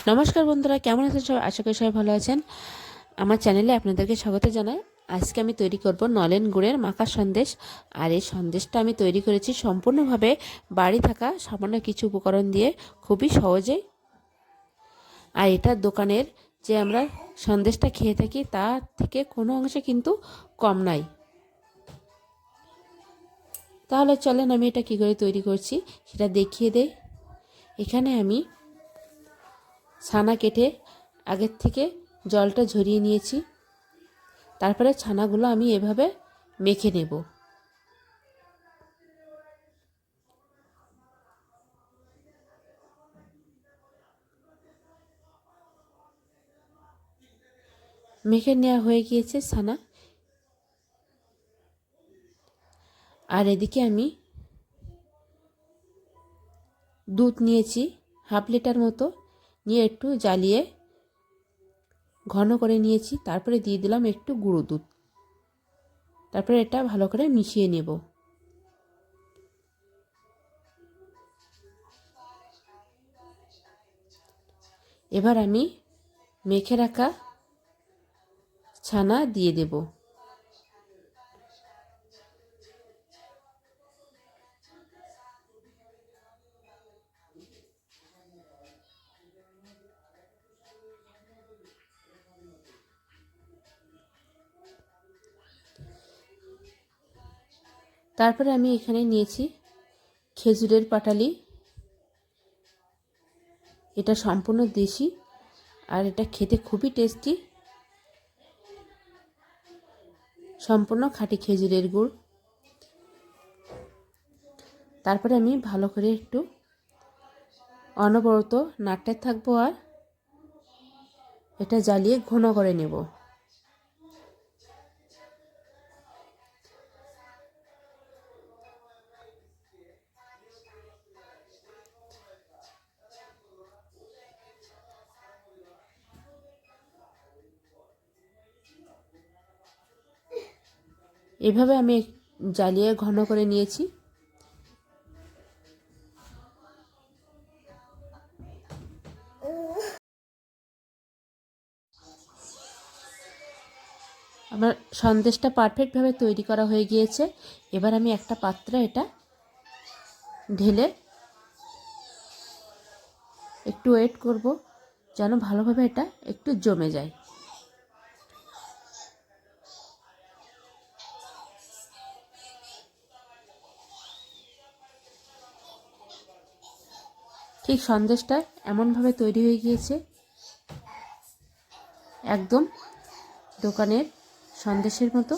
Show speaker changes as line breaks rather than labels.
নমস্কার বন্ধুরা, কেমন আছেন সবাই? আশা করি সবাই ভালো আছেন। আমার চ্যানেলে আপনাদেরকে স্বাগত জানাই। আজকে আমি তৈরি করব নলেন গুড়ের মাখা সন্দেশ। আর এই সন্দেশটা আমি তৈরি করেছি সম্পূর্ণভাবে বাড়ি থাকা সামান্য কিছু উপকরণ দিয়ে, খুবই সহজেই। আর এটা দোকানের যে আমরা সন্দেশটা খেয়ে থাকি তার থেকে কোনো অংশে কিন্তু কম নাই। তাহলে চলেন আমি এটা কী করে তৈরি করছি সেটা দেখিয়ে দেই। এখানে আমি ছানা কেটে আগের থেকে জলটা ঝরিয়ে নিয়েছি। তারপরে ছানাগুলো আমি এভাবে মেখে নেব। মেখে নেওয়া হয়ে গিয়েছে ছানা। আর এদিকে আমি দুধ নিয়েছি হাফ লিটার মতো, নিয়ে একটু জ্বালিয়ে ঘন করে নিয়েছি। তারপরে দিয়ে দিলাম একটু গুঁড়ো দুধ। তারপরে এটা ভালো করে মিশিয়ে নেব। এবার আমি মেখে রাখা ছানা দিয়ে দেব। তারপরে আমি এখানে নিয়েছি খেজুরের পাটালি। এটা সম্পূর্ণ দেশি আর এটা খেতে খুবই টেস্টি। সম্পূর্ণ খাঁটি খেজুরের গুড়। তারপরে আমি ভালো করে একটু অনবরত নাড়তে থাকবো আর এটা জ্বালিয়ে ঘন করে নেব। এভাবে আমি জ্বালিয়ে ঘন করে নিয়েছি। আমার সন্দেশটা পারফেক্টভাবে তৈরি করা হয়ে গিয়েছে। এবার আমি একটা পাত্রে এটা ঢেলে একটু ওয়েট করব যেন ভালোভাবে এটা একটু জমে যায়। ঠিক সন্দেশটা এমনভাবে তৈরি হয়ে গিয়েছে, একদম দোকানের সন্দেশের মতো।